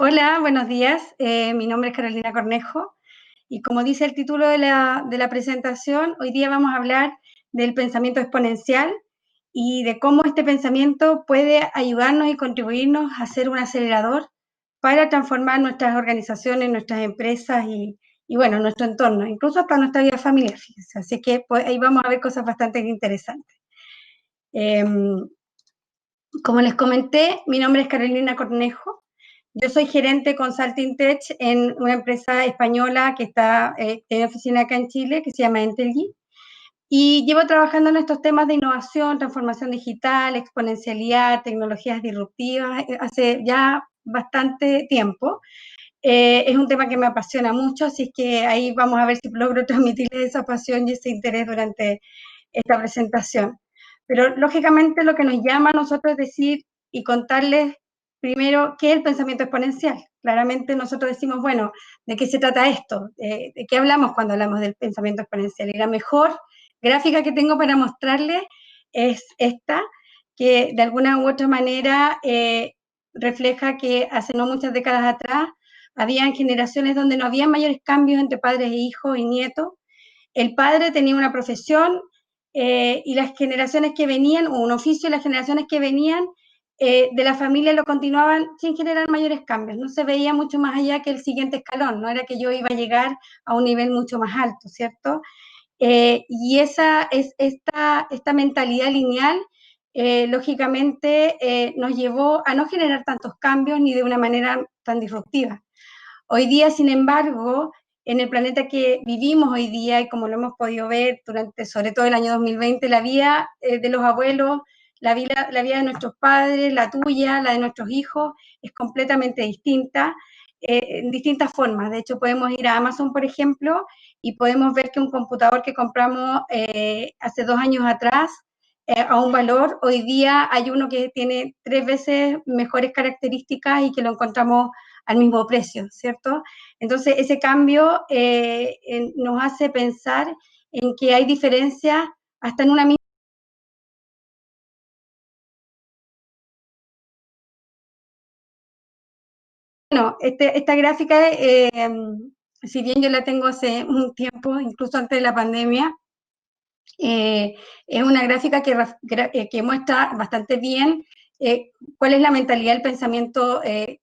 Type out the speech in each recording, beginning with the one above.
Hola, buenos días. Mi nombre es Carolina Cornejo y como dice el título de la presentación, hoy día vamos a hablar del pensamiento exponencial y de cómo este pensamiento puede ayudarnos y contribuirnos a ser un acelerador para transformar nuestras organizaciones, nuestras empresas y bueno, nuestro entorno, incluso hasta nuestra vida familiar. Fíjense. Así que pues, ahí vamos a ver cosas bastante interesantes. Como les comenté, mi nombre es Carolina Cornejo. Yo soy gerente Consulting Tech en una empresa española que tiene oficina acá en Chile, que se llama Entelgy, y llevo trabajando en estos temas de innovación, transformación digital, exponencialidad, tecnologías disruptivas, hace ya bastante tiempo. Es un tema que me apasiona mucho, así es que ahí vamos a ver si logro transmitirles esa pasión y ese interés durante esta presentación. Pero lógicamente lo que nos llama a nosotros es decir y contarles primero qué es el pensamiento exponencial. Claramente nosotros decimos, bueno, ¿de qué se trata esto? ¿De qué hablamos cuando hablamos del pensamiento exponencial? Y la mejor gráfica que tengo para mostrarles es esta, que de alguna u otra manera refleja que hace no muchas décadas atrás habían generaciones donde no había mayores cambios entre padres e hijos y nietos. El padre tenía una profesión y las generaciones que venían, o un oficio, y las generaciones que venían de la familia lo continuaban sin generar mayores cambios. No se veía mucho más allá que el siguiente escalón, no era que yo iba a llegar a un nivel mucho más alto, ¿cierto? Y esta mentalidad lineal, lógicamente, nos llevó a no generar tantos cambios ni de una manera tan disruptiva. Hoy día, sin embargo, en el planeta que vivimos hoy día, y como lo hemos podido ver durante sobre todo el año 2020, la vida de los abuelos, la vida de nuestros padres, la tuya, la de nuestros hijos, es completamente distinta, en distintas formas. De hecho, podemos ir a Amazon, por ejemplo, y podemos ver que un computador que compramos hace 2 años atrás, a un valor, hoy día hay uno que tiene 3 veces mejores características y que lo encontramos al mismo precio, ¿cierto? Entonces, ese cambio nos hace pensar en que hay diferencias hasta en una misma. Bueno, esta gráfica, si bien yo la tengo hace un tiempo, incluso antes de la pandemia, es una gráfica que muestra bastante bien cuál es la mentalidad del pensamiento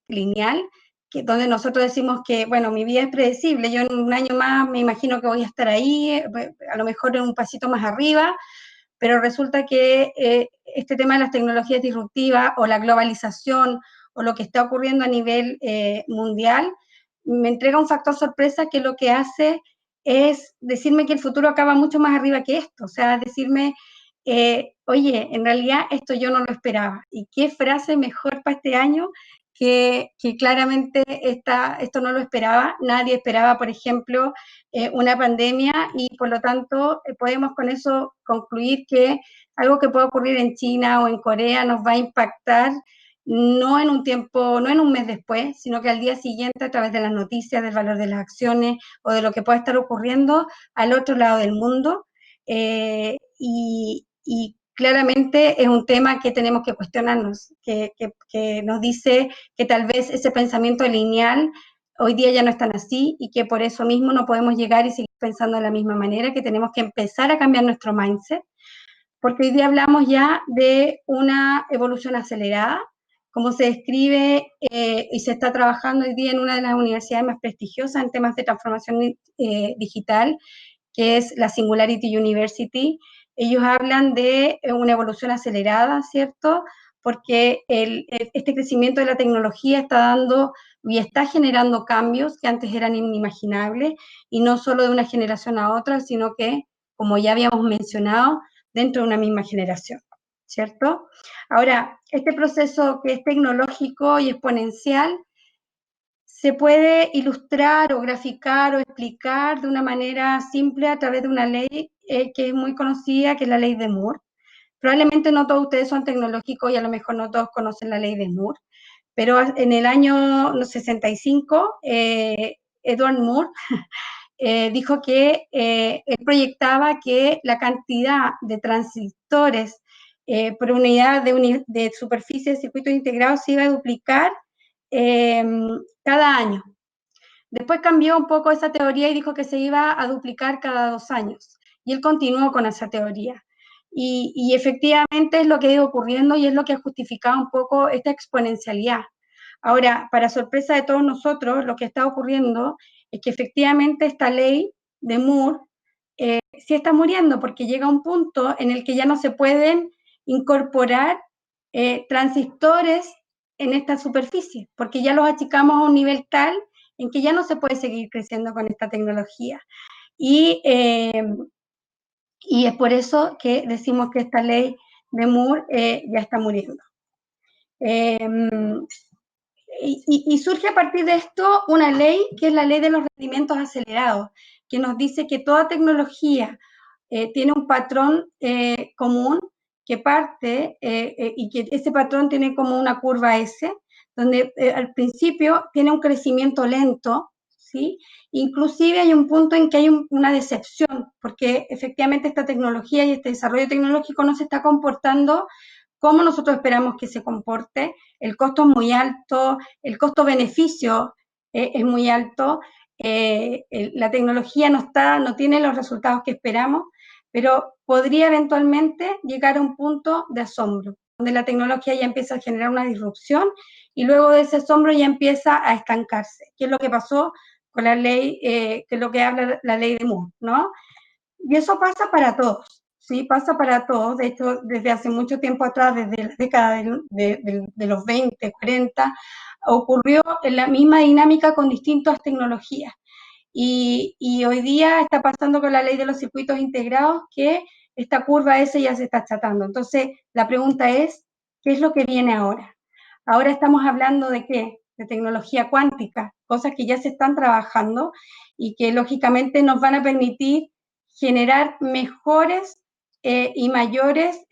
lineal, donde nosotros decimos que, bueno, mi vida es predecible, yo en un año más me imagino que voy a estar ahí, a lo mejor en un pasito más arriba, pero resulta que este tema de las tecnologías disruptivas o la globalización o lo que está ocurriendo a nivel mundial, me entrega un factor sorpresa que lo que hace es decirme que el futuro acaba mucho más arriba que esto, o sea, decirme, oye, en realidad esto yo no lo esperaba. ¿Y qué frase mejor para este año que claramente esto no lo esperaba? Nadie esperaba, por ejemplo, una pandemia y por lo tanto podemos con eso concluir que algo que pueda ocurrir en China o en Corea nos va a impactar no en un tiempo, no en un mes después, sino que al día siguiente a través de las noticias, del valor de las acciones o de lo que pueda estar ocurriendo al otro lado del mundo. Y claramente es un tema que tenemos que cuestionarnos, que nos dice que tal vez ese pensamiento lineal hoy día ya no es tan así y que por eso mismo no podemos llegar y seguir pensando de la misma manera, que tenemos que empezar a cambiar nuestro mindset, porque hoy día hablamos ya de una evolución acelerada, como se describe y se está trabajando hoy día en una de las universidades más prestigiosas en temas de transformación digital, que es la Singularity University. Ellos hablan de una evolución acelerada, ¿cierto? Porque este crecimiento de la tecnología está dando y está generando cambios que antes eran inimaginables, y no solo de una generación a otra, sino que, como ya habíamos mencionado, dentro de una misma generación, ¿cierto? Ahora, este proceso que es tecnológico y exponencial se puede ilustrar o graficar o explicar de una manera simple a través de una ley que es muy conocida, que es la ley de Moore. Probablemente no todos ustedes son tecnológicos y a lo mejor no todos conocen la ley de Moore, pero en el año 65, Edward Moore dijo que él proyectaba que la cantidad de transistores por unidad de superficie de circuitos integrados se iba a duplicar cada año. Después cambió un poco esa teoría y dijo que se iba a duplicar cada 2 años. Y él continuó con esa teoría. Y efectivamente es lo que ha ido ocurriendo y es lo que ha justificado un poco esta exponencialidad. Ahora, para sorpresa de todos nosotros, lo que está ocurriendo es que efectivamente esta ley de Moore sí está muriendo, porque llega un punto en el que ya no se pueden incorporar transistores en esta superficie, porque ya los achicamos a un nivel tal en que ya no se puede seguir creciendo con esta tecnología. Y es por eso que decimos que esta ley de Moore ya está muriendo. Y surge a partir de esto una ley que es la ley de los rendimientos acelerados, que nos dice que toda tecnología tiene un patrón común que parte y que ese patrón tiene como una curva S, donde al principio tiene un crecimiento lento, ¿sí? Inclusive hay un punto en que hay una decepción, porque efectivamente esta tecnología y este desarrollo tecnológico no se está comportando como nosotros esperamos que se comporte. El costo es muy alto, el costo-beneficio es muy alto, la tecnología no tiene los resultados que esperamos, pero podría eventualmente llegar a un punto de asombro, donde la tecnología ya empieza a generar una disrupción y luego de ese asombro ya empieza a estancarse, que es lo que pasó con la ley, que es lo que habla la ley de Moore, ¿no? Y eso pasa para todos, ¿sí? Pasa para todos. De hecho, desde hace mucho tiempo atrás, desde la década de los 20, 40, ocurrió en la misma dinámica con distintas tecnologías. Y hoy día está pasando con la ley de los circuitos integrados que esta curva S ya se está achatando. Entonces, la pregunta es, ¿qué es lo que viene ahora? Ahora estamos hablando de qué? De tecnología cuántica, cosas que ya se están trabajando y que lógicamente nos van a permitir generar mejores y mayores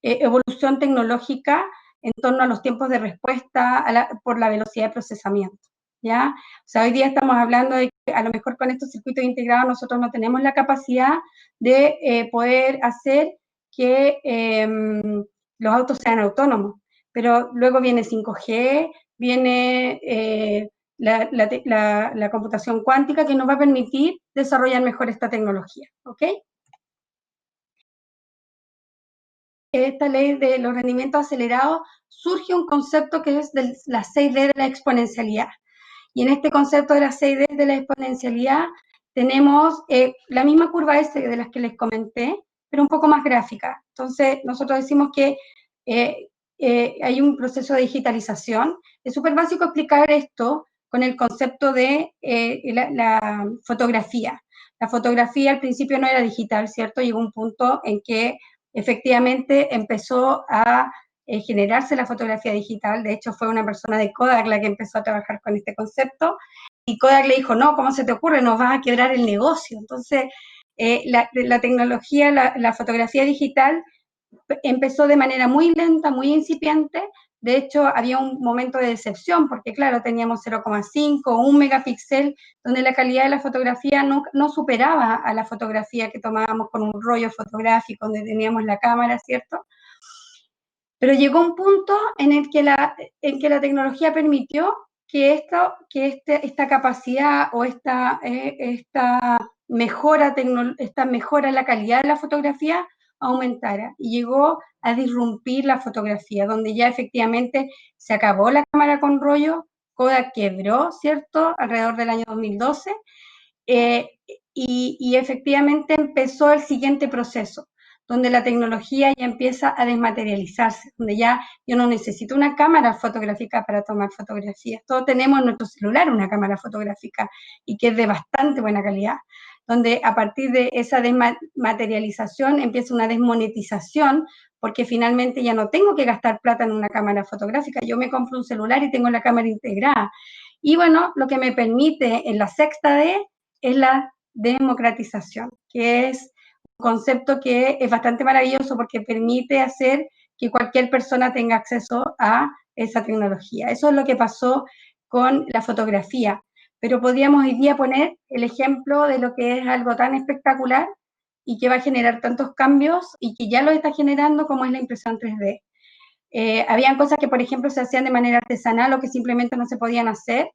evolución tecnológica en torno a los tiempos de respuesta por la velocidad de procesamiento. ¿Ya? O sea, hoy día estamos hablando de que a lo mejor con estos circuitos integrados nosotros no tenemos la capacidad de poder hacer que los autos sean autónomos, pero luego viene 5G, viene la computación cuántica que nos va a permitir desarrollar mejor esta tecnología, ¿ok? Esta ley de los rendimientos acelerados surge un concepto que es de las 6D de la exponencialidad. Y en este concepto de las 6D de la exponencialidad tenemos la misma curva S de las que les comenté, pero un poco más gráfica. Entonces, nosotros decimos que hay un proceso de digitalización. Es súper básico explicar esto con el concepto de la fotografía. La fotografía al principio no era digital, ¿cierto? Llegó un punto en que efectivamente empezó a generarse la fotografía digital. De hecho, fue una persona de Kodak la que empezó a trabajar con este concepto. Y Kodak le dijo, no, ¿cómo se te ocurre? Nos vas a quebrar el negocio. Entonces, la tecnología, la fotografía digital empezó de manera muy lenta, muy incipiente. De hecho, había un momento de decepción, porque claro, teníamos 0,5 o 1 megapíxel, donde la calidad de la fotografía no superaba a la fotografía que tomábamos con un rollo fotográfico, donde teníamos la cámara, ¿cierto? Pero llegó un punto en el que la tecnología permitió que esta capacidad o esta mejora en la calidad de la fotografía aumentara y llegó a disrumpir la fotografía, donde ya efectivamente se acabó la cámara con rollo, Kodak quebró, ¿cierto?, alrededor del año 2012, y efectivamente empezó el siguiente proceso, donde la tecnología ya empieza a desmaterializarse, donde ya yo no necesito una cámara fotográfica para tomar fotografías. Todos tenemos en nuestro celular una cámara fotográfica y que es de bastante buena calidad, donde a partir de esa desmaterialización empieza una desmonetización, porque finalmente ya no tengo que gastar plata en una cámara fotográfica, yo me compro un celular y tengo la cámara integrada. Y bueno, lo que me permite en la sexta D es la democratización, que es un concepto que es bastante maravilloso porque permite hacer que cualquier persona tenga acceso a esa tecnología. Eso es lo que pasó con la fotografía, pero podríamos hoy día poner el ejemplo de lo que es algo tan espectacular y que va a generar tantos cambios y que ya lo está generando como es la impresión 3D. Habían cosas que, por ejemplo, se hacían de manera artesanal o que simplemente no se podían hacer,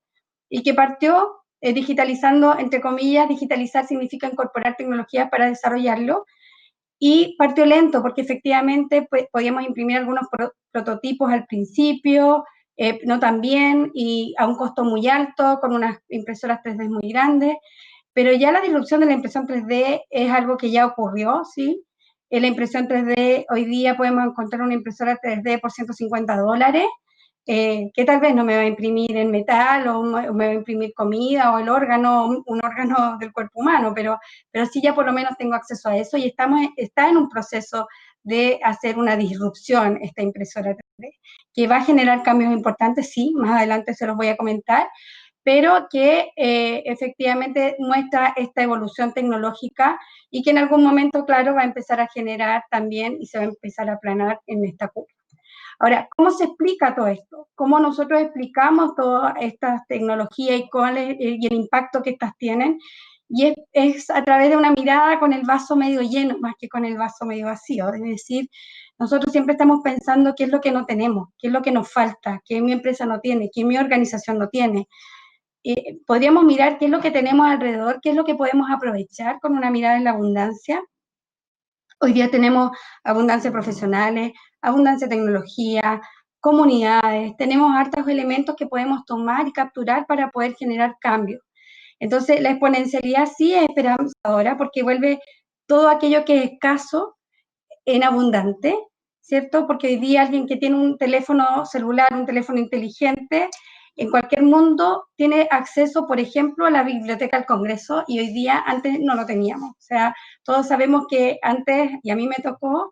y que partió digitalizando, entre comillas. Digitalizar significa incorporar tecnologías para desarrollarlo, y partió lento porque efectivamente pues, podíamos imprimir algunos prototipos al principio, no tan bien y a un costo muy alto, con unas impresoras 3D muy grandes, pero ya la disrupción de la impresión 3D es algo que ya ocurrió, ¿sí? En la impresión 3D, hoy día podemos encontrar una impresora 3D por $150, que tal vez no me va a imprimir en metal o me va a imprimir comida o el órgano, un órgano del cuerpo humano, pero sí ya por lo menos tengo acceso a eso, y está en un proceso de hacer una disrupción esta impresora 3D, que va a generar cambios importantes, sí, más adelante se los voy a comentar, pero que efectivamente muestra esta evolución tecnológica y que en algún momento, claro, va a empezar a generar también y se va a empezar a aplanar en esta curva. Ahora, ¿cómo se explica todo esto? ¿Cómo nosotros explicamos todas estas tecnologías y el impacto que estas tienen? Y es a través de una mirada con el vaso medio lleno, más que con el vaso medio vacío. Es decir, nosotros siempre estamos pensando qué es lo que no tenemos, qué es lo que nos falta, qué mi empresa no tiene, qué mi organización no tiene. Podríamos mirar qué es lo que tenemos alrededor, qué es lo que podemos aprovechar con una mirada en la abundancia. Hoy día tenemos abundancia de profesionales, abundancia de tecnología, comunidades, tenemos hartos elementos que podemos tomar y capturar para poder generar cambios. Entonces, la exponencialidad sí es esperanzadora porque vuelve todo aquello que es escaso en abundante, ¿cierto? Porque hoy día alguien que tiene un teléfono celular, un teléfono inteligente, en cualquier mundo tiene acceso, por ejemplo, a la biblioteca del Congreso, y hoy día antes no lo teníamos. O sea, todos sabemos que antes, y a mí me tocó,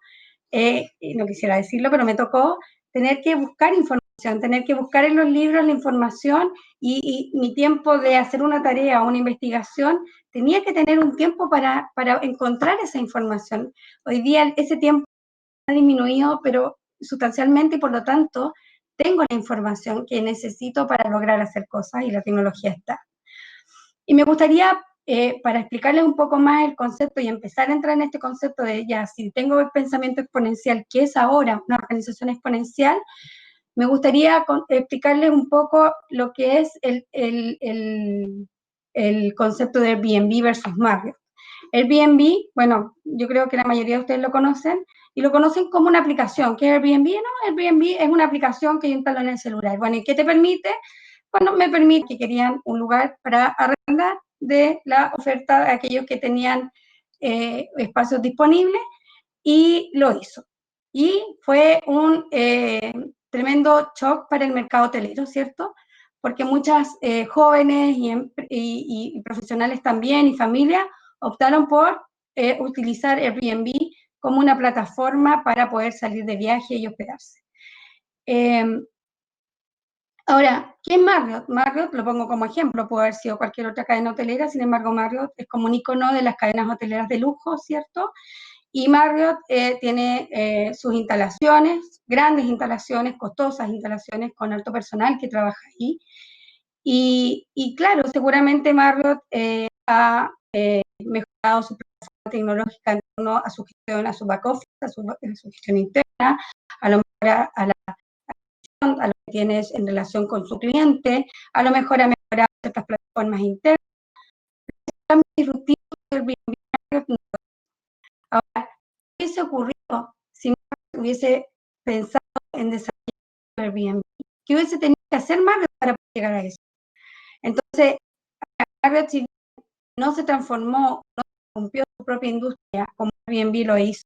no quisiera decirlo, pero me tocó tener que buscar información, tener que buscar en los libros la información, y mi tiempo de hacer una tarea o una investigación tenía que tener un tiempo para encontrar esa información. Hoy día ese tiempo ha disminuido, pero sustancialmente, y por lo tanto tengo la información que necesito para lograr hacer cosas, y la tecnología está. Y me gustaría, para explicarles un poco más el concepto y empezar a entrar en este concepto de ya, si tengo el pensamiento exponencial, ¿qué es ahora una organización exponencial? Me gustaría explicarles un poco lo que es el concepto de Airbnb versus Marriott. Airbnb, bueno, yo creo que la mayoría de ustedes lo conocen, y lo conocen como una aplicación. ¿Qué es Airbnb? No, Airbnb es una aplicación que yo instalo en el celular. Bueno, ¿y qué te permite? Bueno, me permite que querían un lugar para arrendar de la oferta de aquellos que tenían espacios disponibles, y lo hizo. Y fue un tremendo shock para el mercado hotelero, ¿cierto? Porque muchas jóvenes y profesionales también, y familias, optaron por utilizar Airbnb como una plataforma para poder salir de viaje y hospedarse. Ahora, ¿qué es Marriott? Marriott, lo pongo como ejemplo, puede haber sido cualquier otra cadena hotelera, sin embargo Marriott es como un icono de las cadenas hoteleras de lujo, ¿cierto? Y Marriott tiene sus instalaciones, grandes instalaciones, costosas instalaciones, con alto personal que trabaja ahí. Y claro, seguramente Marriott ha mejorado su plataforma tecnológica en torno a su gestión, a su back office, a su gestión interna, a lo mejor a lo que tienes en relación con su cliente, a lo mejor ha mejorado ciertas plataformas internas. Cambio disruptivo del Airbnb. Ahora, ¿qué hubiese ocurrido si no hubiese pensado en desarrollar Airbnb? ¿Qué hubiese tenido que hacer Marriott para poder llegar a eso? Entonces, Marriott, si no se transformó, no rompió su propia industria como Airbnb lo hizo,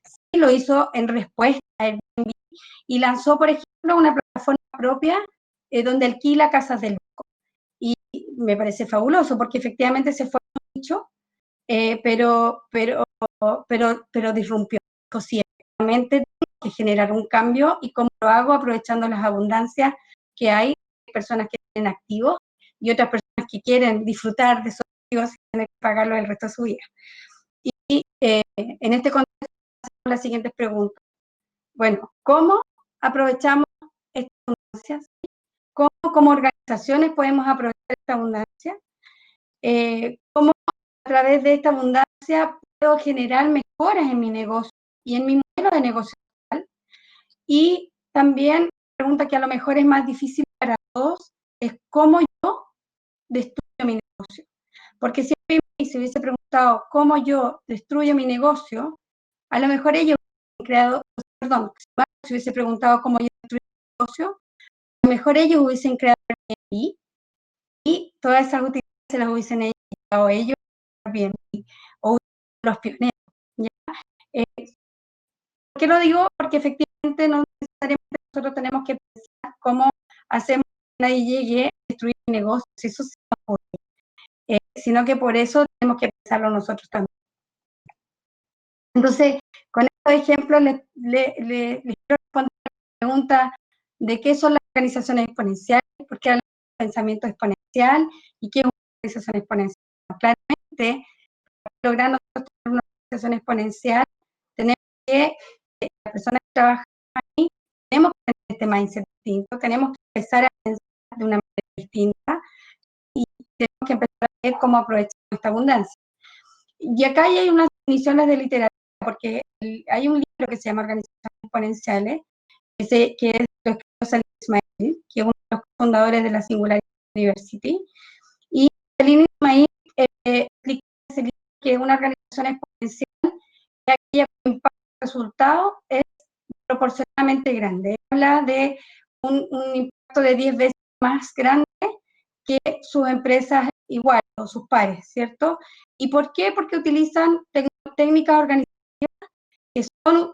sí lo hizo en respuesta a Airbnb, y lanzó, por ejemplo, una plataforma propia donde alquila casas de lujo. Y me parece fabuloso porque efectivamente se fue mucho, pero disrumpió. Sí, efectivamente tengo que generar un cambio, y cómo lo hago aprovechando las abundancias que hay, personas que tienen activos y otras personas que quieren disfrutar de esos activos sin tener que pagarlo el resto de su vida. Y en este contexto hacemos las siguientes preguntas. Bueno, ¿cómo aprovechamos estas abundancias? ¿Cómo como organizaciones podemos aprovechar esta abundancia? ¿Cómo a través de esta abundancia puedo generar mejoras en mi negocio y en mi modelo de negocio? Y también, pregunta que a lo mejor es más difícil para todos, es cómo yo destruyo mi negocio. Porque si se hubiese preguntado cómo yo destruyo mi negocio, a lo mejor ellos hubiesen creado, perdón, si hubiese preguntado cómo yo destruyo mi negocio, a lo mejor ellos hubiesen creado Airbnb y todas esas utilidades se las hubiesen llevado ellos Airbnb o los pioneros. ¿Ya? ¿Por qué lo digo? Porque efectivamente no necesariamente nosotros tenemos que pensar cómo hacemos que nadie llegue a destruir el negocio, si eso se ocurre, sino que por eso tenemos que pensarlo nosotros también. Entonces, con estos ejemplos les quiero responder la pregunta de qué son las organizaciones exponenciales, por qué hablan de pensamiento exponencial y qué es una organización exponencial. Claramente, para lograr nosotros tener una organización exponencial, tenemos que, las personas que trabajan ahí, tenemos que tener este mindset distinto, tenemos que empezar a pensar de una manera distinta y tenemos que empezar a ver cómo aprovechar esta abundancia. Y acá hay unas definiciones de literatura, porque hay un libro que se llama Organizaciones Exponenciales, que es lo escribió Salim Ismail, que es uno de los fundadores de la Singularity University, y Salim Ismail explica que una organización exponencial es aquella cuyo impacto resultado es proporcionalmente grande. Habla de un impacto de 10 veces más grande que sus empresas iguales o sus pares, ¿cierto? ¿Y por qué? Porque utilizan técnicas organizativas que son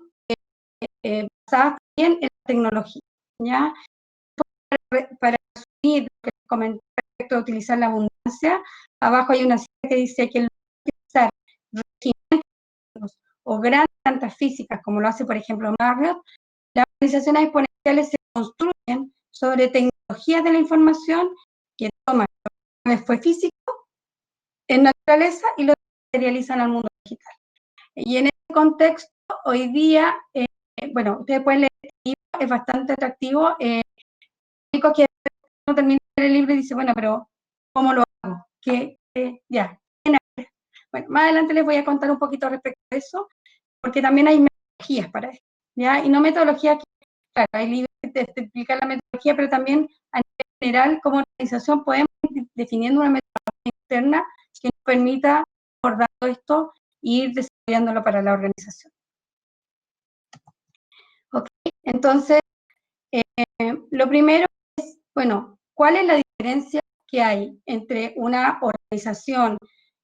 basadas también en la tecnología, ¿ya? Para resumir lo que comenté respecto a utilizar la abundancia, abajo hay una cita que dice que el utilizar regimientos o grandes plantas físicas, como lo hace, por ejemplo, Marriott, las organizaciones exponenciales se construyen sobre tecnologías de la información que toman lo que fue físico en naturaleza y lo materializan al mundo digital. Y en ese contexto, hoy día, bueno, ustedes pueden leer el libro, es bastante atractivo. Chicos que no terminan el libro y dicen, bueno, pero ¿cómo lo hago? Ya. Bueno, más adelante les voy a contar un poquito respecto a eso, porque también hay metodologías para eso, ¿ya? Y no metodologías que, claro, hay libros que te explican la metodología, pero también a nivel general, como organización, podemos ir definiendo una metodología interna que nos permita abordar esto e ir desarrollándolo para la organización. Ok, entonces, lo primero es, bueno, ¿cuál es la diferencia que hay entre una organización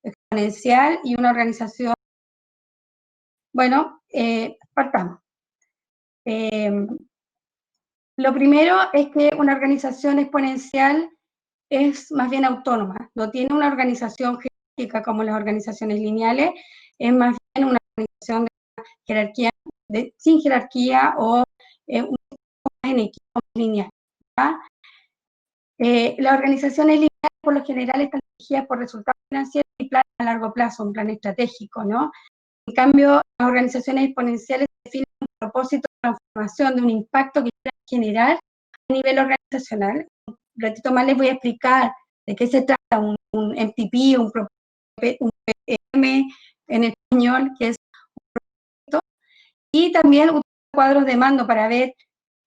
exponencial y una organización? Bueno, partamos. Lo primero es que una organización exponencial es más bien autónoma, no tiene una organización jerárquica como las organizaciones lineales, es más bien una organización de jerarquía, sin jerarquía o en equipos lineales. Las organizaciones lineales por lo general están dirigidas por resultados financieros y planes a largo plazo, un plan estratégico, ¿no? En cambio, las organizaciones exponenciales definen un propósito de transformación, de un impacto que quieren generar a nivel organizacional. Un ratito más les voy a explicar de qué se trata un MTP, un PM en español, que es un proyecto, y también cuadros de mando para ver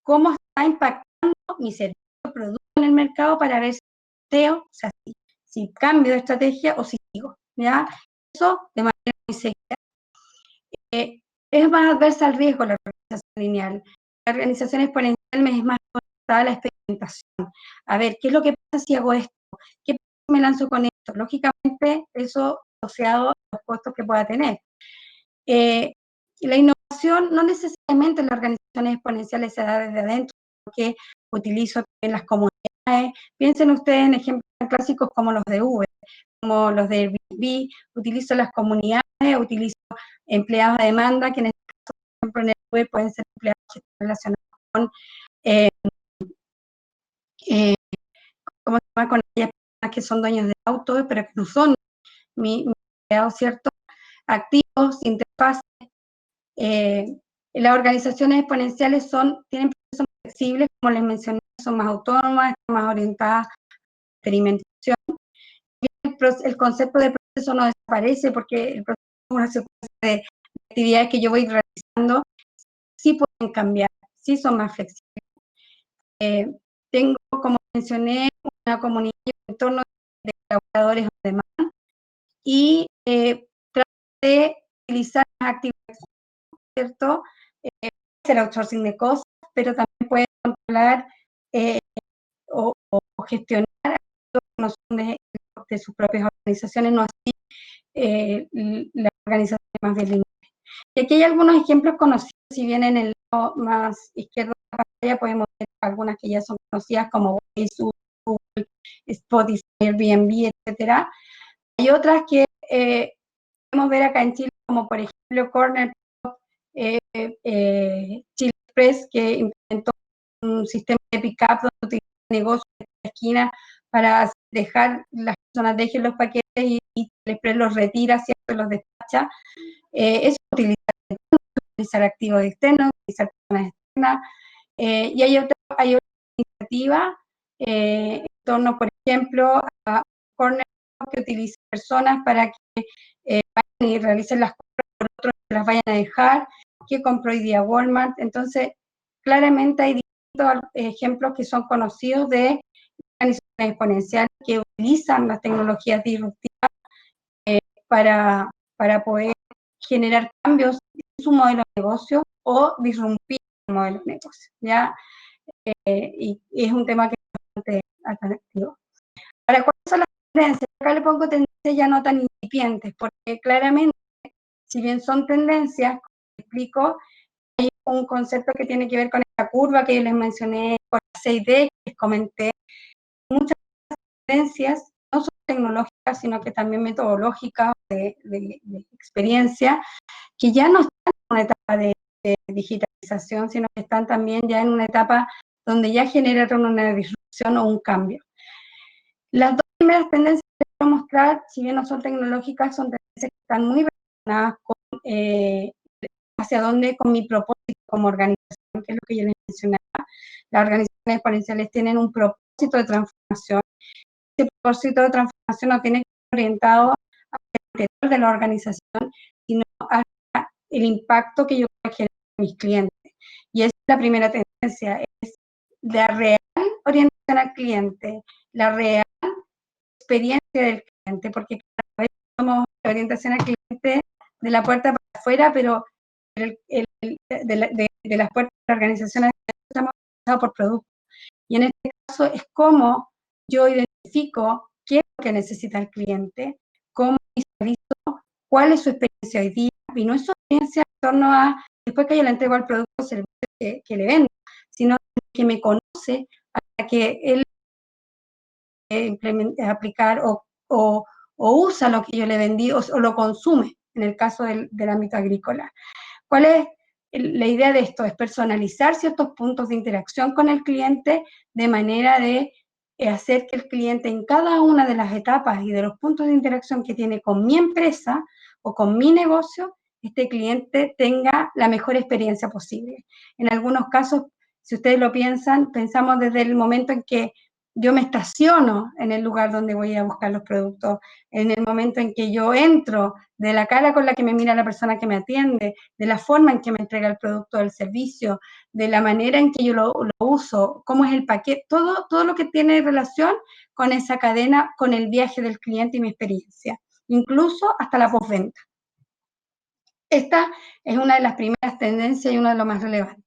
cómo está impactando mi servicio o producto en el mercado para ver si o sea, si cambio de estrategia o si sigo, ¿ya? Eso de manera muy seguida. Es más adversa al riesgo la organización lineal. La organización exponencial es más orientada a la experimentación. A ver, ¿qué es lo que pasa si hago esto? ¿Qué pasa si me lanzo con esto? Lógicamente, eso asociado a los costos que pueda tener. La innovación no necesariamente en las organizaciones exponenciales se da desde adentro, porque utilizo en las comunidades. Piensen ustedes en ejemplos clásicos como los de Uber, como los de Airbnb, utilizo las comunidades, utilizo empleados a demanda, que en este caso, por ejemplo, en el Uber pueden ser empleados que están relacionados con, ¿cómo se llama? Con aquellas personas que son dueños de autos, pero que no son mi empleados, ¿cierto? Activos, interfaces. Las organizaciones exponenciales tienen procesos flexibles, como les mencioné, son más autónomas, están más orientadas a la experimentación. El concepto de proceso no desaparece porque el proceso es una secuencia de actividades que yo voy realizando, sí pueden cambiar, sí son más flexibles. Tengo, como mencioné, una comunidad en torno de colaboradores on demand y trato de utilizar las actividades, ¿cierto? El outsourcing de cosas, pero también puede controlar o gestionar no son de sus propias organizaciones, no así las organizaciones más bilingües. Y aquí hay algunos ejemplos conocidos, si bien en el lado más izquierdo de la pantalla podemos ver algunas que ya son conocidas como Waze, Google, Spotify, Airbnb, etcétera. Hay otras que podemos ver acá en Chile, como por ejemplo Corner, Chile Express, que implementó un sistema de pick-up donde utiliza negocios en la esquina para dejar, las personas dejen los paquetes y el Express los retira, ¿cierto? Los despacha. Eso es utilizar activos externos, utilizar personas externas, y hay otra iniciativa en torno, por ejemplo, a Corner, que utiliza personas para que vayan y realicen las compras por otros que las vayan a dejar, que compró hoy día Walmart. Entonces, claramente hay distintos ejemplos que son conocidos de organizaciones exponenciales que utilizan las tecnologías disruptivas para poder generar cambios en su modelo de negocio o disrumpir el modelo de negocio, ¿ya? Y es un tema que es bastante atractivo. Ahora, ¿cuáles son las tendencias? Acá le pongo tendencias ya no tan incipientes, porque claramente, si bien son tendencias, como explico, hay un concepto que tiene que ver con esta curva que yo les mencioné, con la 6D, que les comenté. Muchas tendencias no son tecnológicas, sino que también metodológicas, de experiencia, que ya no están en una etapa de digitalización, sino que están también ya en una etapa donde ya generaron una disrupción o un cambio. Las dos primeras tendencias que quiero mostrar, si bien no son tecnológicas, son tendencias que están muy relacionadas con hacia dónde, con mi propósito como organización, que es lo que yo les mencionaba. Las organizaciones exponenciales tienen un propósito de transformación. Ese propósito de transformación no tiene que estar orientado al interior de la organización, sino hacia el impacto que yo quiero generar en mis clientes. Y esa es la primera tendencia, es la real orientación al cliente, la real experiencia del cliente, porque cada vez somos la orientación al cliente de la puerta para afuera, pero de las puertas de la organización estamos organizados por productos. Y en este caso es cómo yo identifico qué es lo que necesita el cliente, cómo visualizo cuál es su experiencia hoy día, y no es su experiencia en torno a después que yo le entrego el producto o servicio que le vendo, sino que me conoce hasta que él aplicar o usa lo que yo le vendí o lo consume, en el caso del ámbito agrícola. ¿Cuál es la idea de esto? Es personalizar ciertos puntos de interacción con el cliente de manera de hacer que el cliente en cada una de las etapas y de los puntos de interacción que tiene con mi empresa o con mi negocio, este cliente tenga la mejor experiencia posible. En algunos casos, si ustedes lo piensan, pensamos desde el momento en que yo me estaciono en el lugar donde voy a buscar los productos, en el momento en que yo entro, de la cara con la que me mira la persona que me atiende, de la forma en que me entrega el producto o el servicio, de la manera en que yo lo uso, cómo es el paquete, todo lo que tiene relación con esa cadena, con el viaje del cliente y mi experiencia, incluso hasta la postventa. Esta es una de las primeras tendencias y una de las más relevantes.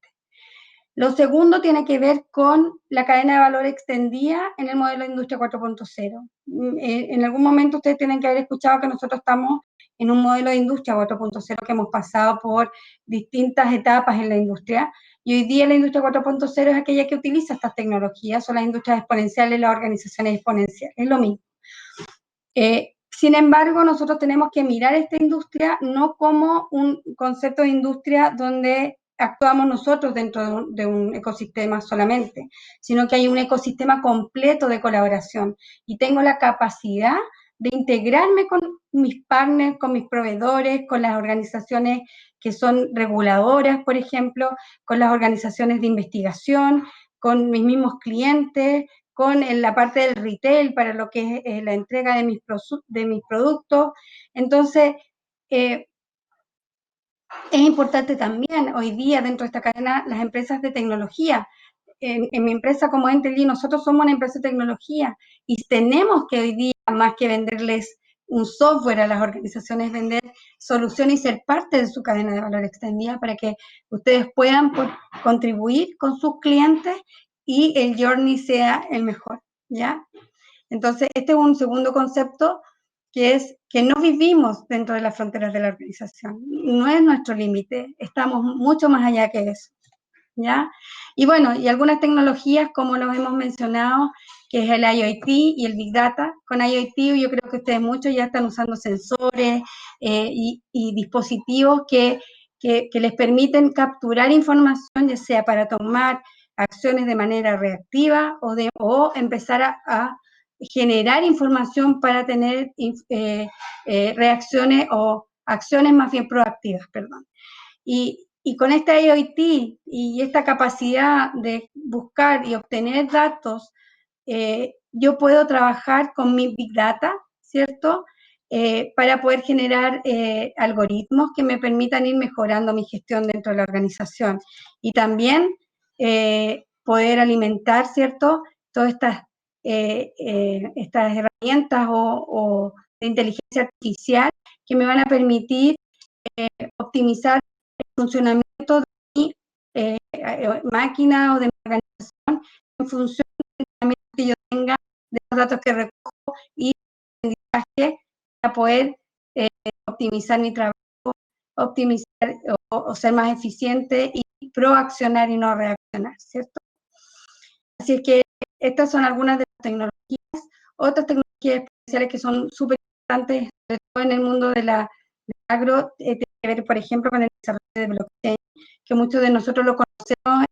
Lo segundo tiene que ver con la cadena de valor extendida en el modelo de Industria 4.0. En algún momento ustedes tienen que haber escuchado que nosotros estamos en un modelo de Industria 4.0 que hemos pasado por distintas etapas en la industria, y hoy día la Industria 4.0 es aquella que utiliza estas tecnologías, son las industrias exponenciales, las organizaciones exponenciales, es lo mismo. Sin embargo, nosotros tenemos que mirar esta industria no como un concepto de industria donde actuamos nosotros dentro de un ecosistema solamente, sino que hay un ecosistema completo de colaboración y tengo la capacidad de integrarme con mis partners, con mis proveedores, con las organizaciones que son reguladoras, por ejemplo, con las organizaciones de investigación, con mis mismos clientes, con la parte del retail para lo que es la entrega de mis productos. Entonces, Es importante también hoy día dentro de esta cadena las empresas de tecnología. En mi empresa como Entelly, nosotros somos una empresa de tecnología y tenemos que hoy día, más que venderles un software a las organizaciones, vender soluciones y ser parte de su cadena de valor extendida para que ustedes puedan contribuir con sus clientes y el journey sea el mejor, ¿ya? Entonces, este es un segundo concepto que es que no vivimos dentro de las fronteras de la organización. No es nuestro límite, estamos mucho más allá que eso, ¿ya? Y bueno, y algunas tecnologías, como los hemos mencionado, que es el IoT y el Big Data. Con IoT yo creo que ustedes muchos ya están usando sensores y dispositivos que les permiten capturar información, ya sea para tomar acciones de manera reactiva o empezar a generar información para tener reacciones o acciones más bien proactivas, perdón. Y con este IoT y esta capacidad de buscar y obtener datos, yo puedo trabajar con mi Big Data, ¿cierto? Para poder generar algoritmos que me permitan ir mejorando mi gestión dentro de la organización. Y también poder alimentar, ¿cierto? Todas estas herramientas o de inteligencia artificial que me van a permitir optimizar el funcionamiento de mi máquina o de mi organización en función del funcionamiento que yo tenga de los datos que recojo y aprendizaje para poder optimizar mi trabajo, optimizar o ser más eficiente y proaccionar y no reaccionar, ¿cierto? Así es que estas son algunas de las tecnologías. Otras tecnologías especiales que son súper importantes, sobre todo en el mundo de la agro, tiene que ver, por ejemplo, con el desarrollo de blockchain, que muchos de nosotros lo conocemos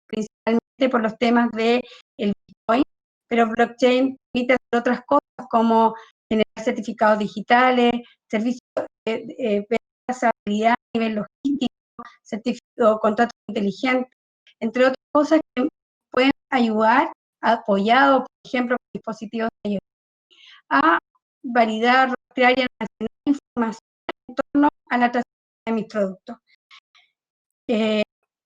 principalmente por los temas de el Bitcoin, pero blockchain permite hacer otras cosas como generar certificados digitales, servicios de trazabilidad a nivel logístico, contratos inteligentes, entre otras cosas que pueden ayudar, apoyado, por ejemplo, con dispositivos de IoT, a validar, rastrear y almacenar información en torno a la trazabilidad de mis productos.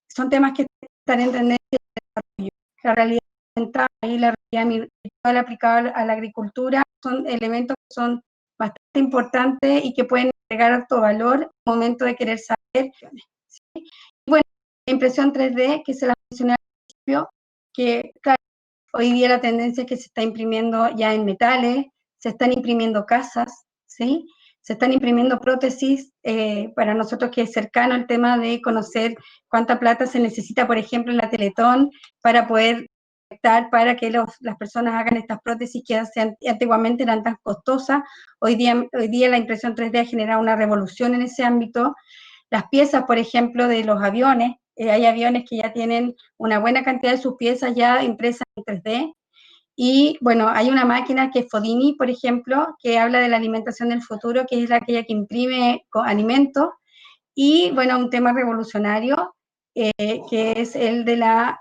Son temas que están en tendencia de desarrollo. La realidad ambiental y la realidad virtual aplicada a la agricultura son elementos que son bastante importantes y que pueden agregar alto valor al momento de querer saber. ¿Sí? Y bueno, la impresión 3D, que se la mencioné al principio, que claro, hoy día la tendencia es que se está imprimiendo ya en metales, se están imprimiendo casas, ¿sí? Se están imprimiendo prótesis, para nosotros que es cercano el tema de conocer cuánta plata se necesita, por ejemplo, en la Teletón, para poder para que las personas hagan estas prótesis que antiguamente eran tan costosas. Hoy día la impresión 3D ha generado una revolución en ese ámbito. Las piezas, por ejemplo, de los aviones, hay aviones que ya tienen una buena cantidad de sus piezas ya impresas en 3D. Y bueno, hay una máquina que es Fodini, por ejemplo, que habla de la alimentación del futuro, que es aquella que imprime alimentos. Y bueno, un tema revolucionario, que es el de la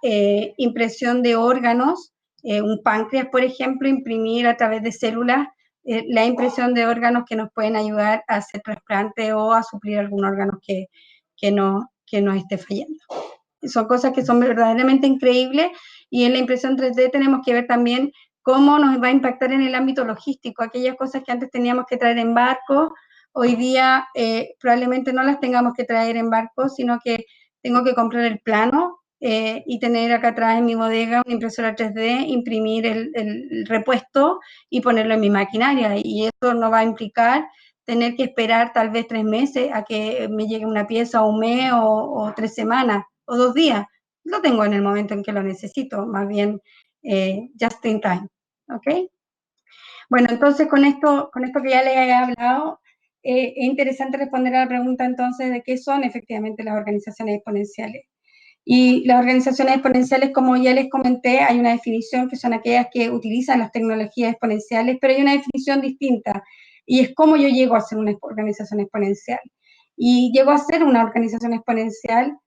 impresión de órganos, un páncreas, por ejemplo, imprimir a través de células la impresión de órganos que nos pueden ayudar a hacer trasplante o a suplir algún órgano que nos esté fallando. Son cosas que son verdaderamente increíbles y en la impresión 3D tenemos que ver también cómo nos va a impactar en el ámbito logístico. Aquellas cosas que antes teníamos que traer en barco, hoy día probablemente no las tengamos que traer en barco, sino que tengo que comprar el plano y tener acá atrás en mi bodega una impresora 3D, imprimir el repuesto y ponerlo en mi maquinaria. Y eso no va a implicar tener que esperar tal vez 3 meses a que me llegue una pieza, o un mes, o 3 semanas, o 2 días. Lo tengo en el momento en que lo necesito, más bien just in time. ¿Ok? Bueno, entonces con esto que ya les he hablado, es interesante responder a la pregunta entonces de qué son efectivamente las organizaciones exponenciales. Y las organizaciones exponenciales, como ya les comenté, hay una definición que son aquellas que utilizan las tecnologías exponenciales, pero hay una definición distinta, y es cómo yo llego a ser una organización exponencial. Y llego a ser una organización exponencial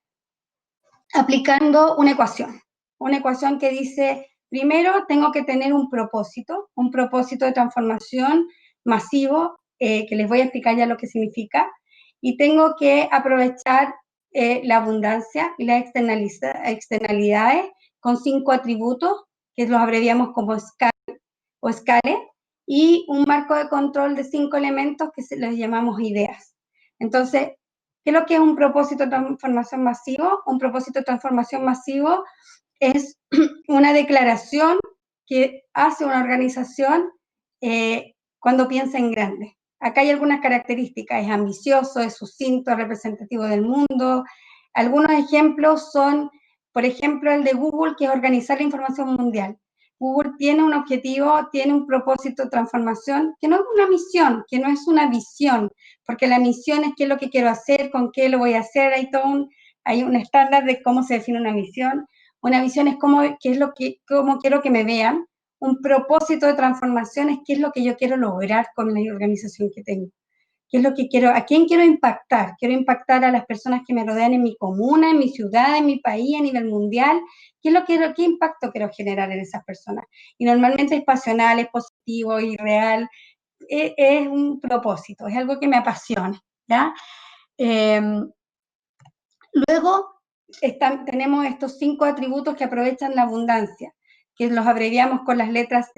aplicando una ecuación que dice, primero tengo que tener un propósito de transformación masivo, que les voy a explicar ya lo que significa, y tengo que aprovechar la abundancia y las externalidades con 5 atributos, que los abreviamos como SCALE o SCALE, y un marco de control de 5 elementos que los llamamos ideas. Entonces, ¿qué es lo que es un propósito de transformación masivo? Un propósito de transformación masivo es una declaración que hace una organización cuando piensa en grande. Acá hay algunas características: es ambicioso, es sucinto, es representativo del mundo. Algunos ejemplos son, por ejemplo, el de Google, que es organizar la información mundial. Google tiene un objetivo, tiene un propósito de transformación, que no es una misión, que no es una visión, porque la misión es qué es lo que quiero hacer, con qué lo voy a hacer, hay un estándar de cómo se define una visión. Una visión es cómo quiero que me vean. Un propósito de transformación es qué es lo que yo quiero lograr con la organización que tengo. ¿Qué es lo que quiero? ¿A quién quiero impactar? Quiero impactar a las personas que me rodean en mi comuna, en mi ciudad, en mi país, a nivel mundial. ¿Qué impacto quiero generar en esas personas? Y normalmente es pasional, es positivo y real. Es un propósito, es algo que me apasiona, ¿ya? Luego tenemos estos 5 atributos que aprovechan la abundancia, que los abreviamos con las letras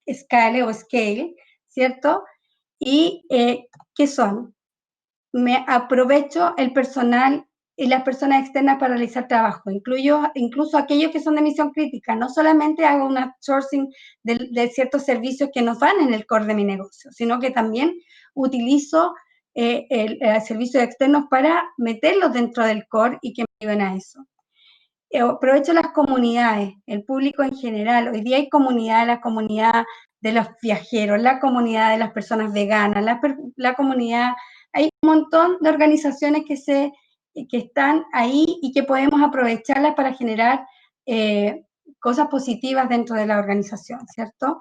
SCALE o SCALE, ¿cierto? Y ¿qué son? Me aprovecho el personal y las personas externas para realizar trabajo, incluso aquellos que son de misión crítica. No solamente hago un outsourcing de ciertos servicios que no van en el core de mi negocio, sino que también utilizo el servicio externos para meterlos dentro del core y que me ayuden a eso. Aprovecho las comunidades, el público en general. Hoy día hay la comunidad de los viajeros, la comunidad de las personas veganas, la comunidad, hay un montón de organizaciones que están ahí y que podemos aprovecharlas para generar cosas positivas dentro de la organización, ¿cierto?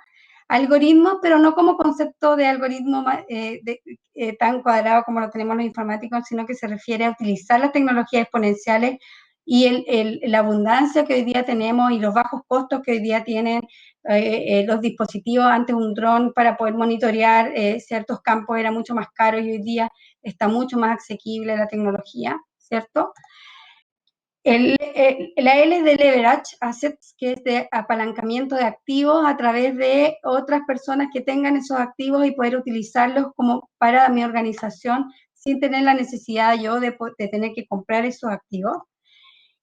Algoritmos, pero no como concepto de algoritmo tan cuadrado como lo tenemos los informáticos, sino que se refiere a utilizar las tecnologías exponenciales y la abundancia que hoy día tenemos y los bajos costos que hoy día tienen los dispositivos. Antes un dron para poder monitorear ciertos campos era mucho más caro y hoy día está mucho más asequible la tecnología, ¿cierto? La L es de leverage assets, que es de apalancamiento de activos a través de otras personas que tengan esos activos y poder utilizarlos como para mi organización sin tener la necesidad yo de tener que comprar esos activos.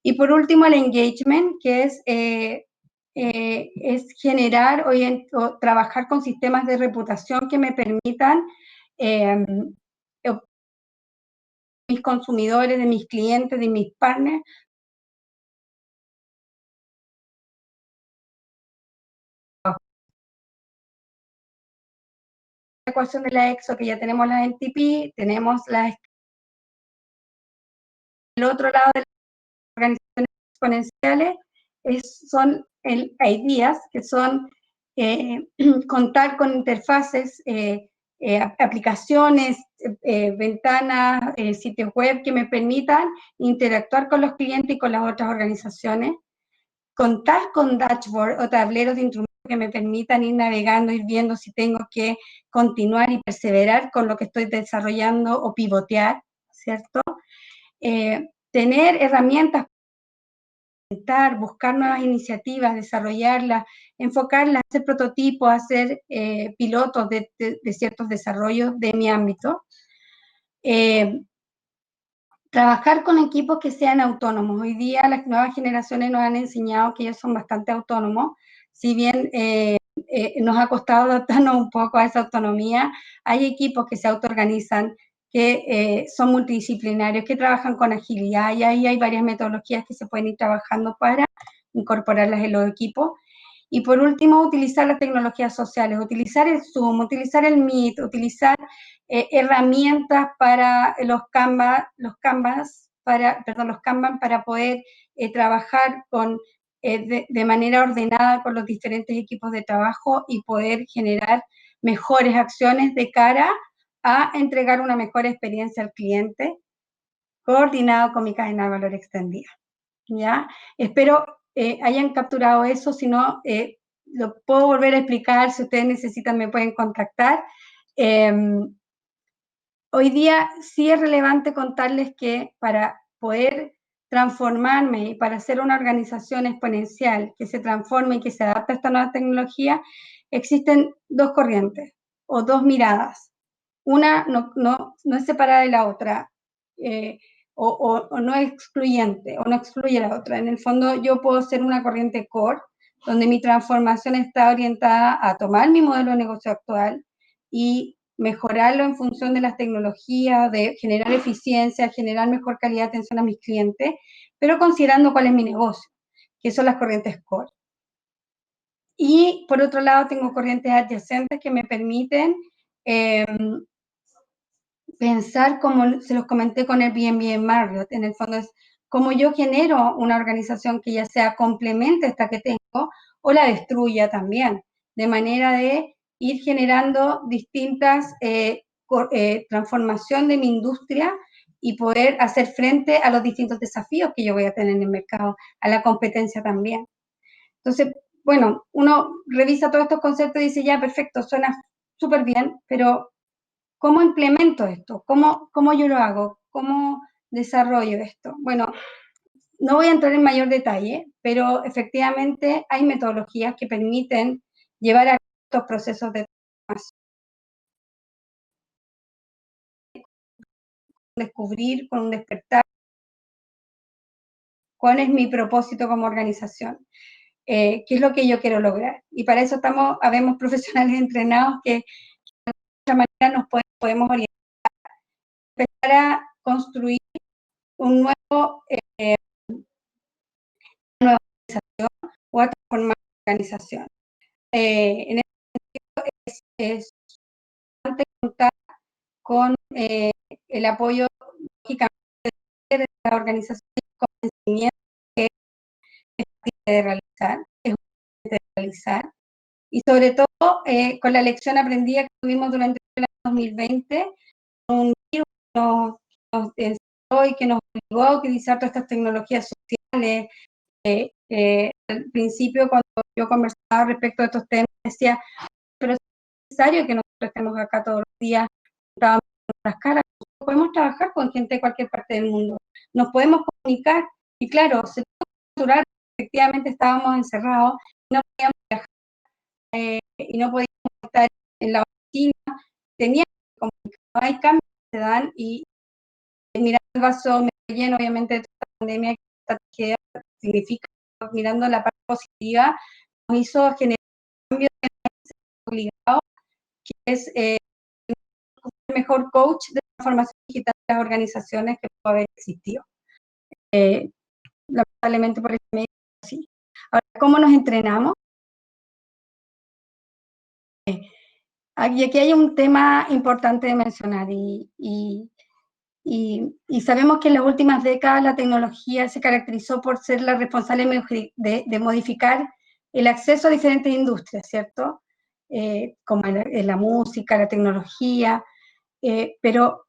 Y por último, el engagement, que es generar o trabajar con sistemas de reputación que me permitan mis consumidores, de mis clientes, de mis partners. La ecuación de la EXO, que ya tenemos la NTP, tenemos el otro lado de las organizaciones exponenciales, son ideas, que son contar con interfaces, aplicaciones, ventanas, sitios web que me permitan interactuar con los clientes y con las otras organizaciones, contar con dashboard o tableros de instrumentos que me permitan ir navegando, ir viendo si tengo que continuar y perseverar con lo que estoy desarrollando o pivotear, ¿cierto? Tener herramientas, buscar nuevas iniciativas, desarrollarlas, enfocarlas, hacer prototipos, hacer pilotos de ciertos desarrollos de mi ámbito. Trabajar con equipos que sean autónomos. Hoy día las nuevas generaciones nos han enseñado que ellos son bastante autónomos, si bien nos ha costado adaptarnos un poco a esa autonomía. Hay equipos que se autoorganizan, que son multidisciplinarios, que trabajan con agilidad, y ahí hay varias metodologías que se pueden ir trabajando para incorporarlas en los equipos. Y por último, utilizar las tecnologías sociales, utilizar el Zoom, utilizar el Meet, utilizar herramientas para los Kanban para poder trabajar de manera ordenada con los diferentes equipos de trabajo y poder generar mejores acciones de cara a entregar una mejor experiencia al cliente, coordinado con mi cadena de valor extendida. ¿Ya? Espero hayan capturado eso. Si no, lo puedo volver a explicar. Si ustedes necesitan, me pueden contactar. hoy día sí es relevante contarles que para poder transformarme y para ser una organización exponencial que se transforme y que se adapte a esta nueva tecnología, existen dos corrientes o dos miradas. Una no es separada de la otra, o no es excluyente, o no excluye a la otra. En el fondo, yo puedo ser una corriente core, donde mi transformación está orientada a tomar mi modelo de negocio actual y mejorarlo en función de las tecnologías, de generar eficiencia, generar mejor calidad de atención a mis clientes, pero considerando cuál es mi negocio, que son las corrientes core. Y por otro lado tengo corrientes adyacentes que me permiten pensar, como se los comenté con Airbnb en Marriott, en el fondo es cómo yo genero una organización que ya sea complemente esta que tengo o la destruya también, de manera de ir generando distintas transformación de mi industria y poder hacer frente a los distintos desafíos que yo voy a tener en el mercado, a la competencia también. Entonces, bueno, uno revisa todos estos conceptos y dice, ya, perfecto, suena súper bien, pero ¿cómo implemento esto? ¿Cómo yo lo hago? ¿Cómo desarrollo esto? Bueno, no voy a entrar en mayor detalle, pero efectivamente hay metodologías que permiten llevar a estos procesos de transformación, descubrir con un despertar cuál es mi propósito como organización, qué es lo que yo quiero lograr. Y para eso habemos profesionales entrenados que de esta manera nos podemos orientar, empezar a construir un nuevo, una nueva organización o a transformar la organización. En este sentido es importante contar con el apoyo, lógicamente, de la organización y convencimiento que es fácil de realizar, es útil de realizar, y sobre todo con la lección aprendida que tuvimos durante el año 2020, un virus nos enseñó y que nos obligó a utilizar todas estas tecnologías sociales. Al principio, cuando yo conversaba respecto a estos temas, decía, pero es necesario que nosotros estemos acá todos los días, juntados en nuestras caras, nosotros podemos trabajar con gente de cualquier parte del mundo, nos podemos comunicar, y claro, se puede durar, efectivamente estábamos encerrados, no podíamos viajar, y no podíamos estar en la oficina, teníamos que comunicar, hay cambios que se dan, y mirar el vaso medio lleno, obviamente, de toda la pandemia, que significa, mirando la parte positiva, nos hizo generar un cambio de obligado, que es el mejor coach de transformación digital de las organizaciones que puede haber existido. Lamentablemente por eso me sí. Ahora, ¿cómo nos entrenamos? Y aquí hay un tema importante de mencionar, y sabemos que en las últimas décadas la tecnología se caracterizó por ser la responsable de modificar el acceso a diferentes industrias, ¿cierto? Como en la música, la tecnología, pero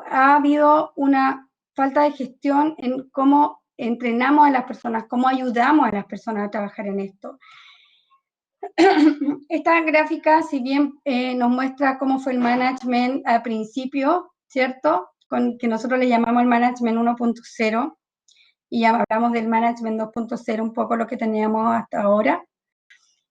ha habido una falta de gestión en cómo entrenamos a las personas, cómo ayudamos a las personas a trabajar en esto. Esta gráfica, si bien nos muestra cómo fue el management al principio, ¿cierto? Que nosotros le llamamos el management 1.0, y ya hablamos del management 2.0, un poco lo que teníamos hasta ahora.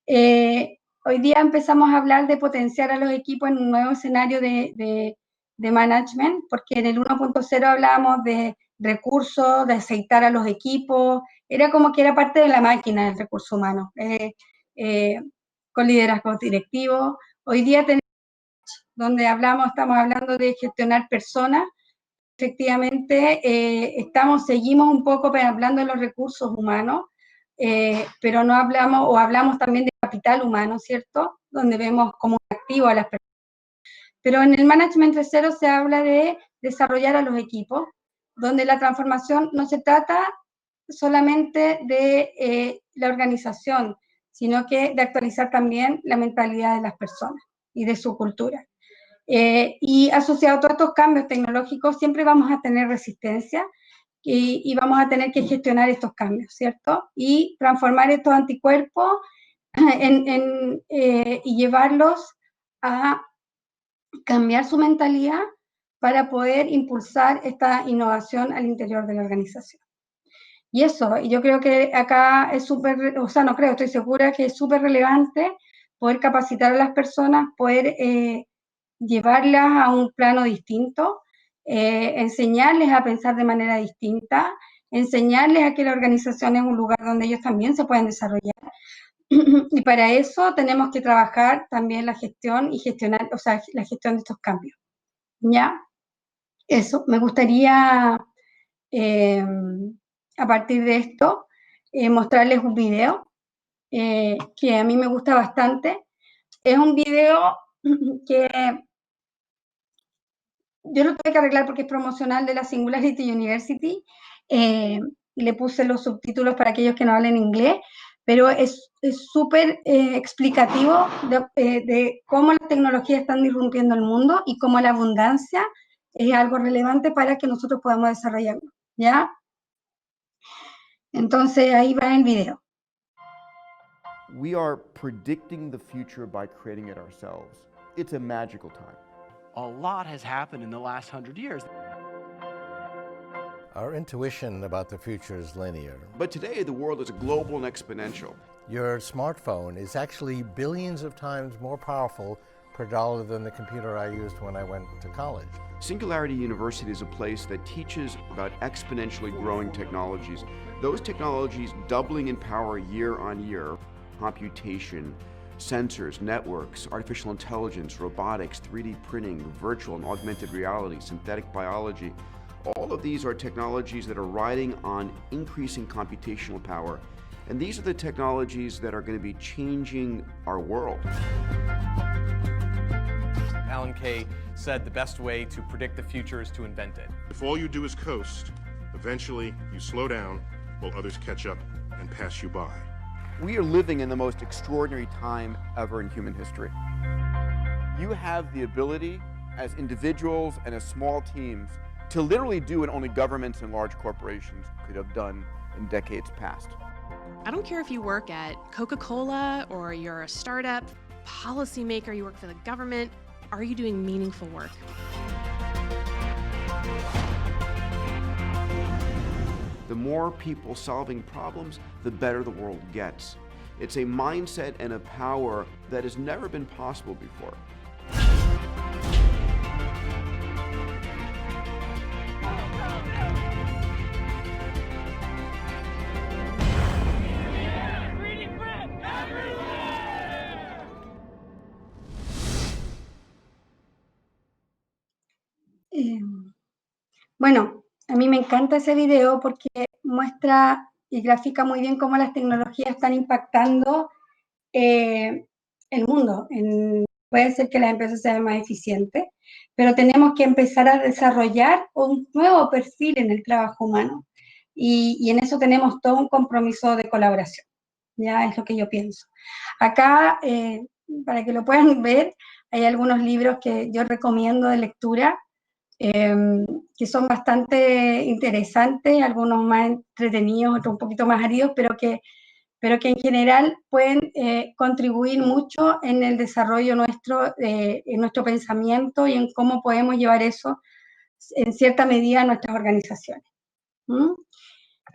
Hoy día empezamos a hablar de potenciar a los equipos en un nuevo escenario de management, porque en el 1.0 hablábamos de recursos, de aceitar a los equipos, era como que era parte de la máquina del recurso humano, con liderazgos directivos. Hoy día tenemos, donde estamos hablando de gestionar personas, efectivamente seguimos un poco hablando de los recursos humanos, pero no hablamos, o hablamos también de capital humano, ¿cierto? Donde vemos como un activo a las personas. Pero en el management 3.0 se habla de desarrollar a los equipos, donde la transformación no se trata solamente de la organización, sino que de actualizar también la mentalidad de las personas y de su cultura. Y asociado a todos estos cambios tecnológicos, siempre vamos a tener resistencia y vamos a tener que gestionar estos cambios, ¿cierto? Y transformar estos anticuerpos y llevarlos a cambiar su mentalidad para poder impulsar esta innovación al interior de la organización. Y eso, yo creo que acá es súper, o sea, no creo, estoy segura que es súper relevante poder capacitar a las personas, poder llevarlas a un plano distinto, enseñarles a pensar de manera distinta, enseñarles a que la organización es un lugar donde ellos también se pueden desarrollar. Y para eso tenemos que trabajar también la gestión y gestionar, o sea, la gestión de estos cambios. ¿Ya? Eso, me gustaría, a partir de esto, mostrarles un video que a mí me gusta bastante. Es un video que yo lo tuve que arreglar porque es promocional de la Singularity University. Le puse los subtítulos para aquellos que no hablen inglés, pero es súper explicativo de cómo las tecnologías están irrumpiendo el mundo y cómo la abundancia es algo relevante para que nosotros podamos desarrollarlo, ¿ya? Entonces ahí va el video. We are predicting the future by creating it ourselves. It's a magical time. A lot has happened in the last 100 years. Our intuition about the future is linear. But today, the world is global and exponential. Your smartphone is actually billions of times more powerful per dollar than the computer I used when I went to college. Singularity University is a place that teaches about exponentially growing technologies. Those technologies doubling in power year on year. Computation, sensors, networks, artificial intelligence, robotics, 3D printing, virtual and augmented reality, synthetic biology. All of these are technologies that are riding on increasing computational power. And these are the technologies that are going to be changing our world. Alan Kay said the best way to predict the future is to invent it. If all you do is coast, eventually you slow down while others catch up and pass you by. We are living in the most extraordinary time ever in human history. You have the ability, as individuals and as small teams, to literally do what only governments and large corporations could have done in decades past. I don't care if you work at Coca-Cola or you're a startup, policymaker, you work for the government, are you doing meaningful work? The more people solving problems, the better the world gets. It's a mindset and a power that has never been possible before. Bueno, a mí me encanta ese video porque muestra y grafica muy bien cómo las tecnologías están impactando el mundo. Puede ser que las empresas sean más eficientes, pero tenemos que empezar a desarrollar un nuevo perfil en el trabajo humano. Y en eso tenemos todo un compromiso de colaboración. Ya es lo que yo pienso. Acá, para que lo puedan ver, hay algunos libros que yo recomiendo de lectura, que son bastante interesantes, algunos más entretenidos, otros un poquito más áridos, pero que en general pueden contribuir mucho en el desarrollo nuestro, en nuestro pensamiento y en cómo podemos llevar eso en cierta medida a nuestras organizaciones.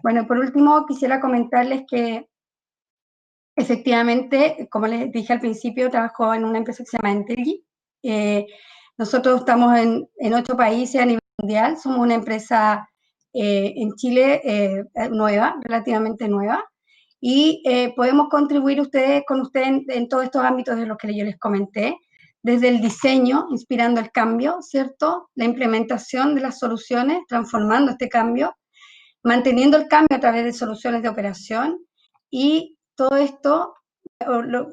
Bueno, por último, quisiera comentarles que efectivamente, como les dije al principio, trabajo en una empresa que se llama Entelgy. Nosotros estamos en 8 países a nivel mundial, somos una empresa en Chile nueva, relativamente nueva, y podemos contribuir con ustedes en todos estos ámbitos de los que yo les comenté, desde el diseño, inspirando el cambio, ¿cierto? La implementación de las soluciones, transformando este cambio, manteniendo el cambio a través de soluciones de operación, y todo esto,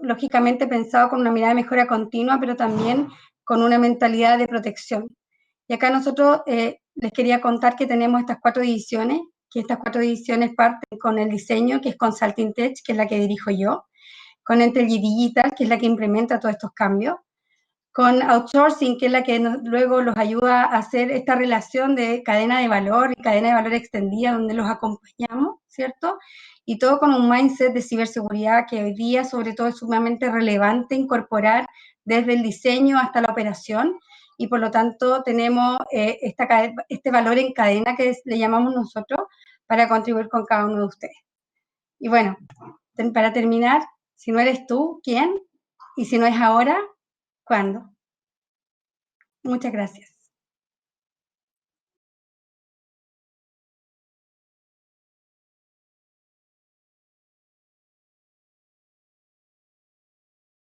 lógicamente, pensado con una mirada de mejora continua, pero también con una mentalidad de protección. Y acá nosotros les quería contar que tenemos estas 4 divisiones, que estas 4 divisiones parten con el diseño, que es Consulting Tech, que es la que dirijo yo, con Entelgy Digital, que es la que implementa todos estos cambios, con Outsourcing, que es la que luego los ayuda a hacer esta relación de cadena de valor y cadena de valor extendida, donde los acompañamos, ¿cierto? Y todo con un mindset de ciberseguridad que hoy día, sobre todo, es sumamente relevante incorporar desde el diseño hasta la operación, y por lo tanto tenemos este valor en cadena que le llamamos nosotros para contribuir con cada uno de ustedes. Y bueno, para terminar, si no eres tú, ¿quién? Y si no es ahora, ¿cuándo? Muchas gracias.